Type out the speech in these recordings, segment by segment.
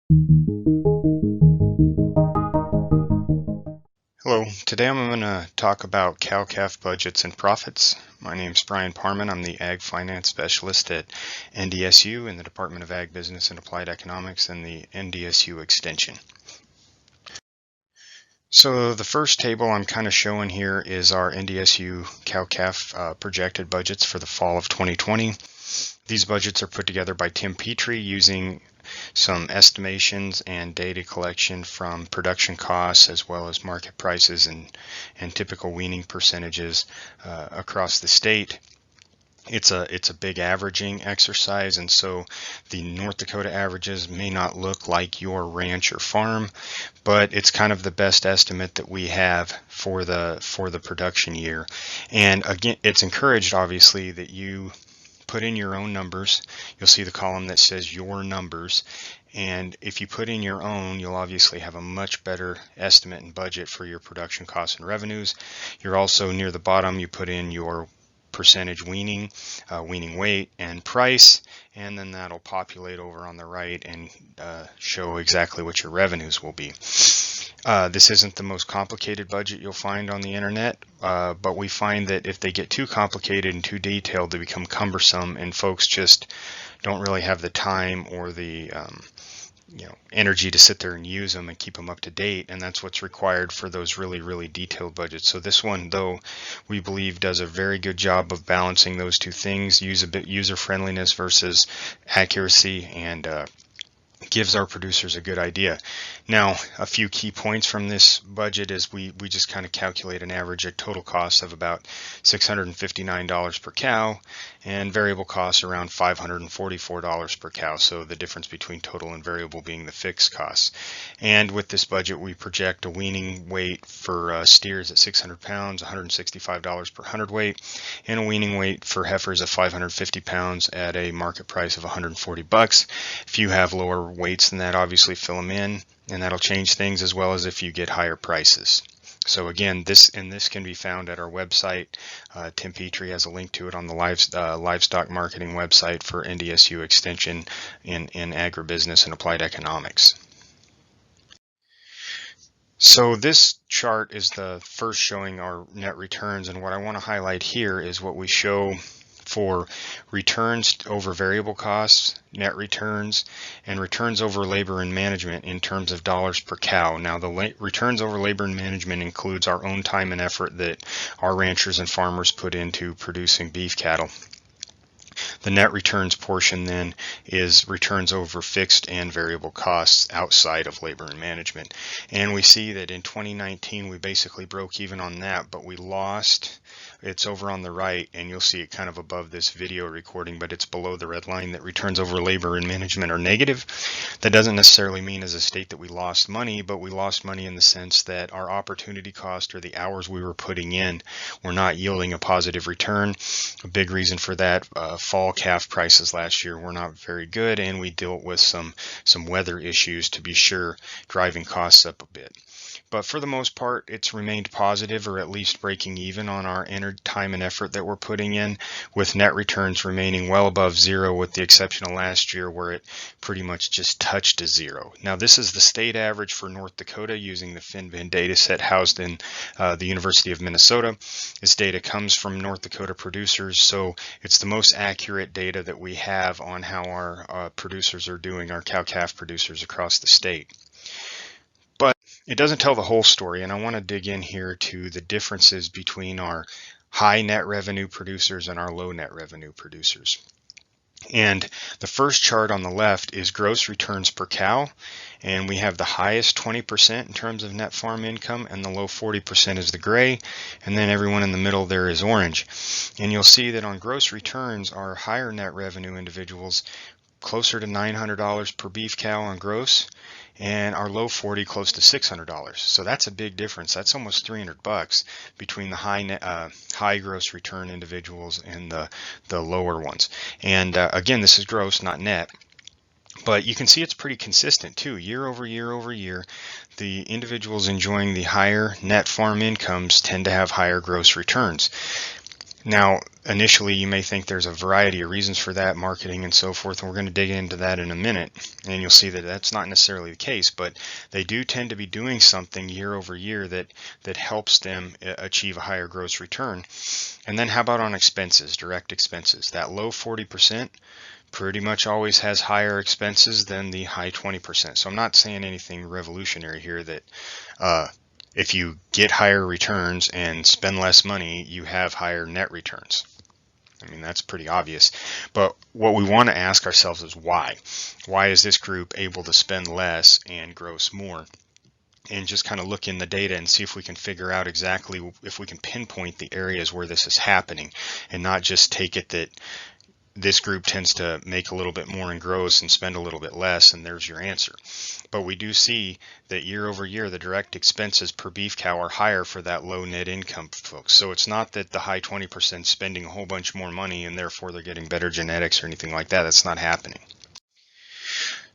Hello, today I'm going to talk about cow-calf budgets and profits. My name is Bryon Parman. I'm the Ag Finance Specialist at NDSU in the Department of Ag Business and Applied Economics and the NDSU Extension. So the first table I'm kind of showing here is our NDSU cow-calf projected budgets for the fall of 2020. These budgets are put together by Tim Petrie using some estimations and data collection from production costs as well as market prices and typical weaning percentages across the state. It's a big averaging exercise, and so the North Dakota averages may not look like your ranch or farm, but it's kind of the best estimate that we have for the production year. And again, it's encouraged obviously that you put in your own numbers. You'll see the column that says your numbers, and if you put in your own, you'll obviously have a much better estimate and budget for your production costs and revenues. You're also near the bottom, you put in your percentage weaning, weaning weight and price, and then that'll populate over on the right and show exactly what your revenues will be. This isn't the most complicated budget you'll find on the internet, but we find that if they get too complicated and too detailed, they become cumbersome, and folks just don't really have the time or the energy to sit there and use them and keep them up to date, and that's what's required for those really detailed budgets. So this one, though, we believe does a very good job of balancing those two things, user friendliness versus accuracy, and gives our producers a good idea. Now, a few key points from this budget is we just kind of calculate an average total cost of about $659 per cow and variable costs around $544 per cow, so the difference between total and variable being the fixed costs. And with this budget, we project a weaning weight for steers at 600 pounds, $165 per hundredweight, and a weaning weight for heifers of 550 pounds at a market price of $140. If you have lower weights than that, obviously fill them in, and that'll change things, as well as if you get higher prices. So again, this can be found at our website. Tim Petrie has a link to it on the livestock marketing website for NDSU Extension in agribusiness and applied economics. So this chart is the first showing our net returns, and what I want to highlight here is what we show for returns over variable costs, net returns, and returns over labor and management in terms of dollars per cow. Now, the returns over labor and management includes our own time and effort that our ranchers and farmers put into producing beef cattle. The net returns portion then is returns over fixed and variable costs outside of labor and management. And we see that in 2019 we basically broke even on that, but we lost. It's over on the right, and you'll see it kind of above this video recording, but it's below the red line that returns over labor and management are negative. That doesn't necessarily mean as a state that we lost money, but we lost money in the sense that our opportunity cost, or the hours we were putting in, were not yielding a positive return. A big reason for that, fall calf prices last year were not very good, and we dealt with some weather issues, to be sure, driving costs up a bit. But for the most part, it's remained positive, or at least breaking even on our time and effort that we're putting in, with net returns remaining well above zero, with the exception of last year where it pretty much just touched a zero. Now, this is the state average for North Dakota using the FINBIN data set housed in the University of Minnesota. This data comes from North Dakota producers, so it's the most accurate data that we have on how our producers are doing, our cow-calf producers across the state. But it doesn't tell the whole story, and I want to dig in here to the differences between our high net revenue producers and our low net revenue producers. And the first chart on the left is gross returns per cow, and we have the highest 20% in terms of net farm income, and the low 40% is the gray, and then everyone in the middle there is orange. And you'll see that on gross returns, our higher net revenue individuals closer to $900 per beef cow on gross, and our low 40 close to $600. So that's a big difference. That's almost $300 between the high gross return individuals and the lower ones. And again, this is gross, not net. But you can see it's pretty consistent too. Year over year, the individuals enjoying the higher net farm incomes tend to have higher gross returns. Now, initially, you may think there's a variety of reasons for that, marketing and so forth, and we're going to dig into that in a minute, and you'll see that that's not necessarily the case, but they do tend to be doing something year over year that helps them achieve a higher gross return. And then how about on expenses, direct expenses? That low 40% pretty much always has higher expenses than the high 20%. So I'm not saying anything revolutionary here that if you get higher returns and spend less money, you have higher net returns. I mean, that's pretty obvious. But what we want to ask ourselves is why? Why is this group able to spend less and gross more? And just kind of look in the data and see if we can figure out exactly, if we can pinpoint the areas where this is happening, and not just take it that this group tends to make a little bit more in gross and spend a little bit less, and there's your answer. But we do see that year over year, the direct expenses per beef cow are higher for that low net income folks. So it's not that the high 20% spending a whole bunch more money and therefore they're getting better genetics or anything like that. That's not happening.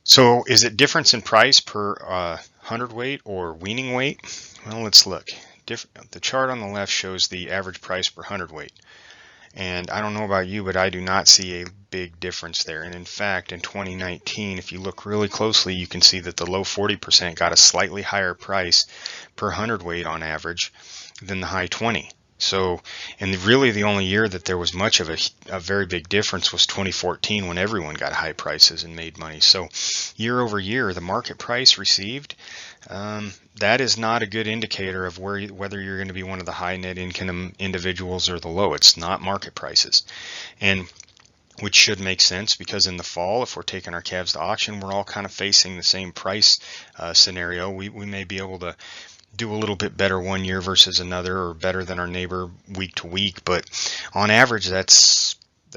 So is it difference in price per hundredweight or weaning weight? Well, let's look. The chart on the left shows the average price per hundredweight. And I don't know about you, but I do not see a big difference there. And in fact, in 2019, if you look really closely, you can see that the low 40% got a slightly higher price per hundredweight on average than the high 20. So, and really the only year that there was much of a very big difference was 2014, when everyone got high prices and made money. So year over year, the market price received, that is not a good indicator of whether you're going to be one of the high net income individuals or the low. It's not market prices, and which should make sense, because in the fall, if we're taking our calves to auction, we're all kind of facing the same price scenario. We may be able to do a little bit better one year versus another, or better than our neighbor week to week, but on average, that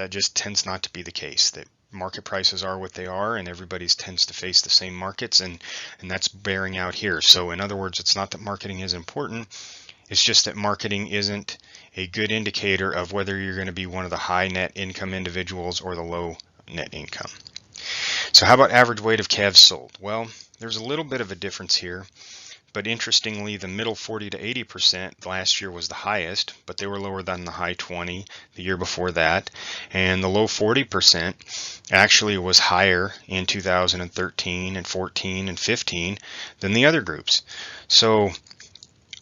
just tends not to be the case. That market prices are what they are, and everybody tends to face the same markets, and that's bearing out here. So in other words, it's not that marketing is important, it's just that marketing isn't a good indicator of whether you're going to be one of the high net income individuals or the low net income. So how about average weight of calves sold? Well, there's a little bit of a difference here. But interestingly, the middle 40 to 80% last year was the highest, but they were lower than the high 20 the year before that. And the low 40% actually was higher in 2013 and 14 and 15 than the other groups. So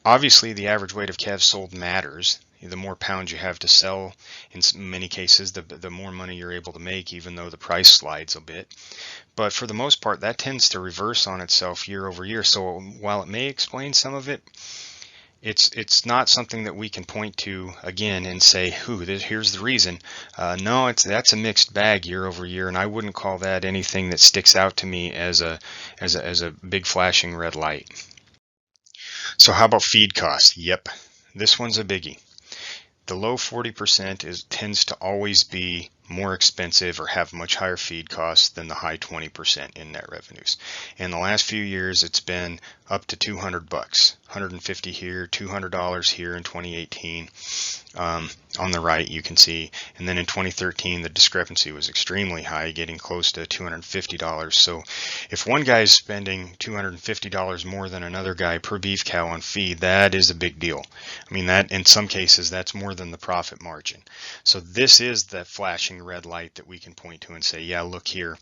obviously the average weight of calves sold matters. The more pounds you have to sell, in many cases, the more money you're able to make, even though the price slides a bit. But for the most part, that tends to reverse on itself year over year. So while it may explain some of it, it's not something that we can point to again and say, here's the reason. No, that's a mixed bag year over year, and I wouldn't call that anything that sticks out to me as a big flashing red light. So how about feed costs? Yep, this one's a biggie. The low 40% tends to always be more expensive or have much higher feed costs than the high 20% in net revenues. In the last few years, it's been up to $200, $150 here, $200 here in 2018. On the right, you can see, and then in 2013, the discrepancy was extremely high, getting close to $250. So if one guy is spending $250 more than another guy per beef cow on feed, that is a big deal. I mean, that in some cases, that's more than the profit margin. So this is the flashing red light that we can point to and say, yeah, look here.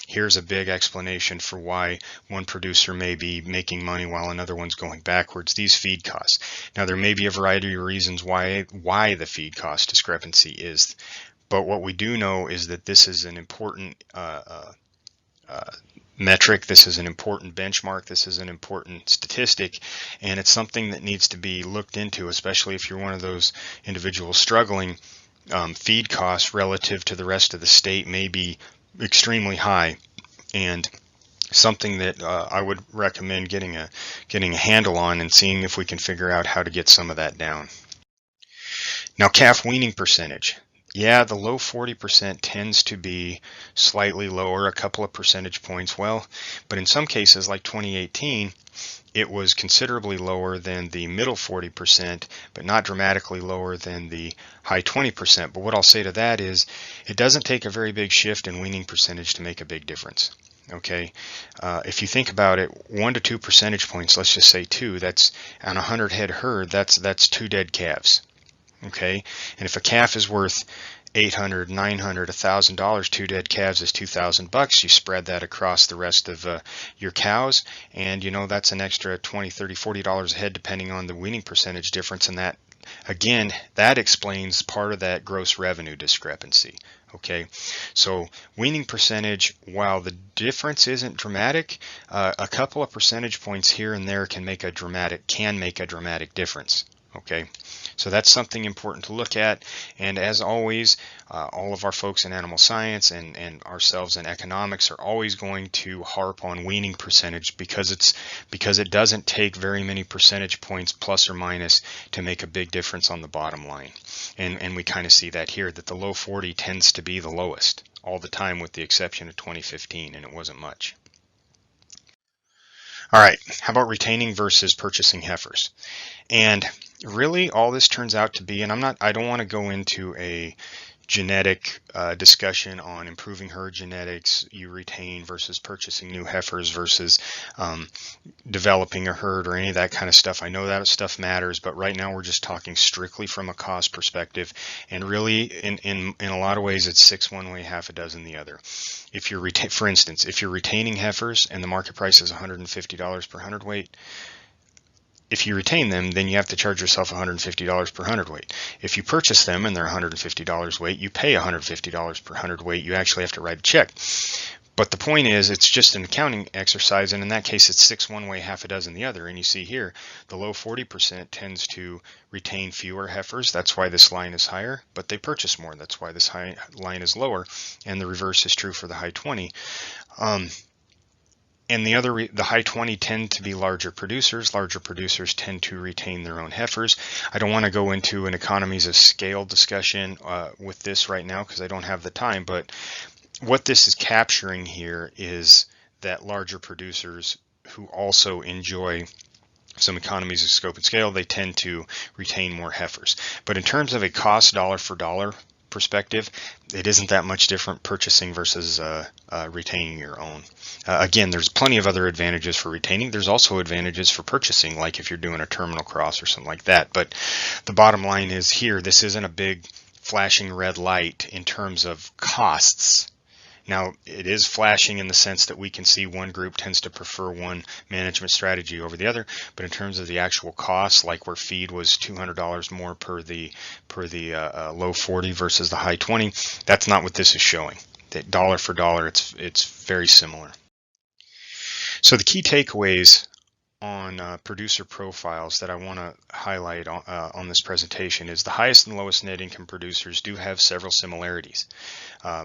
Here's a big explanation for why one producer may be making money while another one's going backwards. These feed costs. Now, there may be a variety of reasons why the feed cost discrepancy is, but what we do know is that this is an important metric. This is an important benchmark. This is an important statistic, and it's something that needs to be looked into, especially if you're one of those individuals struggling. Feed costs relative to the rest of the state may be extremely high, and something that I would recommend getting a handle on and seeing if we can figure out how to get some of that down. Now, calf weaning percentage. Yeah, the low 40% tends to be slightly lower, a couple of percentage points. Well, but in some cases, like 2018, it was considerably lower than the middle 40%, but not dramatically lower than the high 20%. But what I'll say to that is, it doesn't take a very big shift in weaning percentage to make a big difference. Okay, if you think about it, 1 to 2 percentage points, let's just say 2, that's on a 100 head herd, that's 2 dead calves. Okay, and if a calf is worth $800, $900, $1,000, 2 dead calves is $2,000. You spread that across the rest of your cows, and that's an extra $20, $30, $40 a head, depending on the weaning percentage difference. And that, again, that explains part of that gross revenue discrepancy. Okay, so weaning percentage, while the difference isn't dramatic, a couple of percentage points here and there can make a dramatic difference. Okay, so that's something important to look at. And as always, all of our folks in animal science and ourselves in economics are always going to harp on weaning percentage because it doesn't take very many percentage points plus or minus to make a big difference on the bottom line. And we kind of see that here, that the low 40 tends to be the lowest all the time, with the exception of 2015, and it wasn't much. All right, how about retaining versus purchasing heifers? And really all this turns out to be, and I don't want to go into a genetic discussion on improving herd genetics, you retain versus purchasing new heifers versus developing a herd or any of that kind of stuff. I know that stuff matters, but right now we're just talking strictly from a cost perspective, and really in a lot of ways it's 6 one way, half a dozen the other. If you're for instance, if you're retaining heifers and the market price is $150 per hundredweight, if you retain them, then you have to charge yourself $150 per hundredweight. If you purchase them and they're $150 weight, you pay $150 per hundredweight. You actually have to write a check. But the point is, it's just an accounting exercise, and in that case, it's 6 one way, half a dozen the other. And you see here, the low 40% tends to retain fewer heifers. That's why this line is higher, but they purchase more. That's why this high line is lower, and the reverse is true for the high 20. And the high 20 tend to be larger producers. Larger producers tend to retain their own heifers. I don't want to go into an economies of scale discussion with this right now because I don't have the time, but what this is capturing here is that larger producers who also enjoy some economies of scope and scale, they tend to retain more heifers. But in terms of a cost dollar for dollar perspective, it isn't that much different purchasing versus retaining your own. Again, there's plenty of other advantages for retaining. There's also advantages for purchasing, like if you're doing a terminal cross or something like that. But the bottom line is here, this isn't a big flashing red light in terms of costs. Now, it is flashing in the sense that we can see one group tends to prefer one management strategy over the other, but in terms of the actual costs, like where feed was $200 more per the low 40 versus the high 20, that's not what this is showing. That dollar for dollar, it's very similar. So the key takeaways on producer profiles that I want to highlight on this presentation is the highest and lowest net income producers do have several similarities.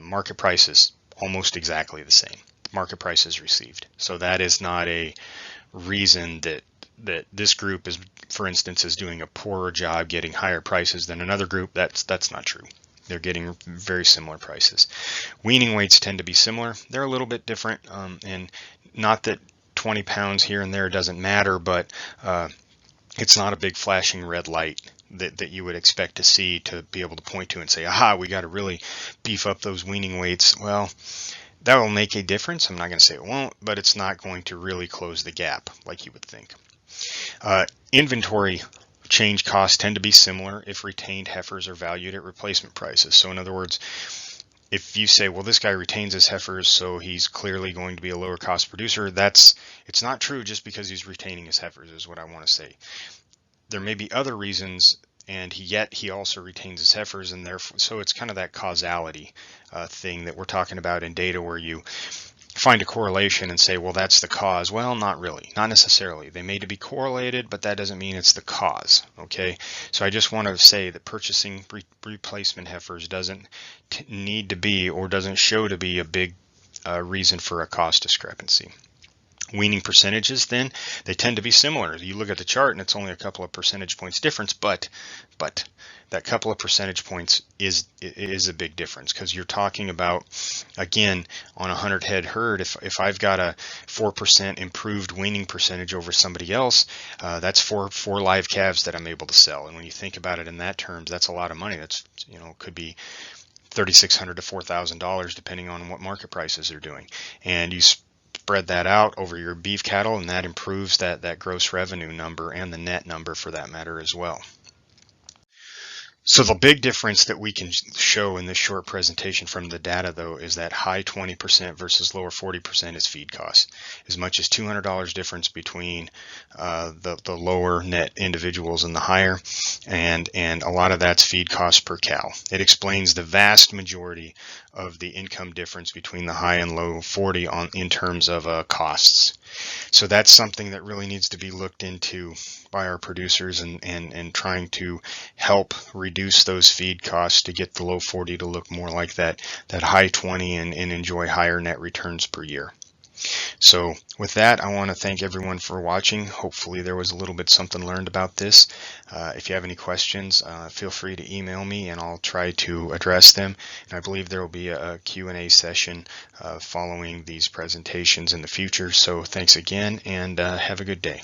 Market prices, almost exactly the same. Market prices received. So that is not a reason that this group is, for instance, is doing a poorer job getting higher prices than another group. That's not true. They're getting very similar prices. Weaning weights tend to be similar. They're a little bit different, and not that 20 pounds here and there doesn't matter, but it's not a big flashing red light that you would expect to see to be able to point to and say, aha, we got to really beef up those weaning weights. Well, that will make a difference. I'm not going to say it won't, but it's not going to really close the gap like you would think. Inventory change costs tend to be similar if retained heifers are valued at replacement prices. So in other words, if you say, well, this guy retains his heifers, so he's clearly going to be a lower cost producer, it's not true just because he's retaining his heifers, is what I want to say. There may be other reasons, and yet he also retains his heifers, and therefore, so it's kind of that causality thing that we're talking about in data, where you find a correlation and say, well, that's the cause. Well, not really, not necessarily. They may be correlated, but that doesn't mean it's the cause. Okay, so I just want to say that purchasing replacement heifers doesn't need to be, or doesn't show to be, a big reason for a cost discrepancy. Weaning percentages, then, they tend to be similar. You look at the chart and it's only a couple of percentage points difference, but that couple of percentage points is a big difference, because you're talking about, again, on a 100 head herd, if I've got a 4% improved weaning percentage over somebody else, that's four live calves that I'm able to sell. And when you think about it in that terms, that's a lot of money. That's, could be $3,600 to $4,000 depending on what market prices are doing. And you spread that out over your beef cattle, and that improves that gross revenue number and the net number for that matter as well. So the big difference that we can show in this short presentation from the data, though, is that high 20% versus lower 40% is feed costs. As much as $200 difference between the lower net individuals and the higher, and a lot of that's feed costs per cow. It explains the vast majority of the income difference between the high and low 40 in terms of costs. So that's something that really needs to be looked into by our producers and trying to help reduce those feed costs to get the low 40 to look more like that high 20 and enjoy higher net returns per year. So with that, I want to thank everyone for watching. Hopefully there was a little bit something learned about this. If you have any questions, feel free to email me and I'll try to address them. And I believe there will be a Q&A session following these presentations in the future. So thanks again and have a good day.